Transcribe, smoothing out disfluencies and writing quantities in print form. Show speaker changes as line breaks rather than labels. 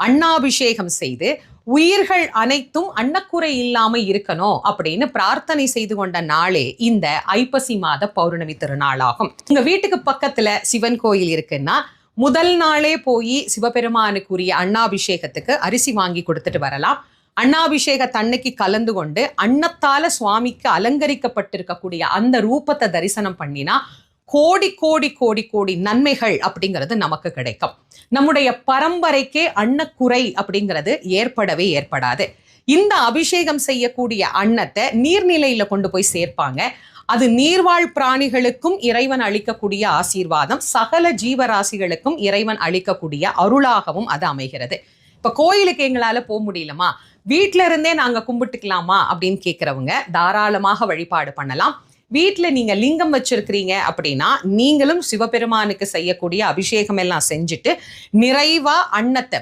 அன்னாபிஷேகம் செய்து உயிர்கள் அனைத்தும் அன்னக்குறை இல்லாம இருக்கணும் அப்படின்னு பிரார்த்தனை செய்து கொண்ட நாளே இந்த ஐப்பசி மாத பௌர்ணமி திருநாளாகும். உங்க வீட்டுக்கு பக்கத்துல சிவன் கோயில் இருக்குன்னா முதல் நாளே போய் சிவபெருமானுக்குரிய அன்னாபிஷேகத்துக்கு அரிசி வாங்கி கொடுத்துட்டு வரலாம். அன்னாபிஷேக தன்னைக்கு கலந்து கொண்டு அன்னத்தால சுவாமிக்கு அலங்கரிக்கப்பட்டிருக்கக்கூடிய அந்த ரூபத்தை தரிசனம் பண்ணினா கோடி கோடி கோடி கோடி நன்மைகள் அப்படிங்கிறது நமக்கு கிடைக்கும். நம்முடைய பரம்பரைக்கே அன்னக்குறை அப்படிங்கிறது ஏற்படவே ஏற்படாது. இந்த அபிஷேகம் செய்யக்கூடிய அன்னத்தை நீர்நிலையில கொண்டு போய் சேர்ப்பாங்க. அது நீர்வாழ் பிராணிகளுக்கும் இறைவன் அளிக்கக்கூடிய ஆசீர்வாதம், சகல ஜீவராசிகளுக்கும் இறைவன் அளிக்கக்கூடிய அருளாகவும் அது அமைகிறது. இப்ப கோயிலுக்கு எங்களால போக முடியலமா, வீட்டில இருந்தே நாங்க கும்பிட்டுக்கலாமா அப்படின்னு கேட்கிறவங்க தாராளமாக வழிபாடு பண்ணலாம். வீட்டில் நீங்க லிங்கம் வச்சிருக்கிறீங்க அப்படின்னா நீங்களும் சிவபெருமானுக்கு செய்யக்கூடிய அபிஷேகம் எல்லாம் செஞ்சுட்டு நிறைவா அன்னத்தை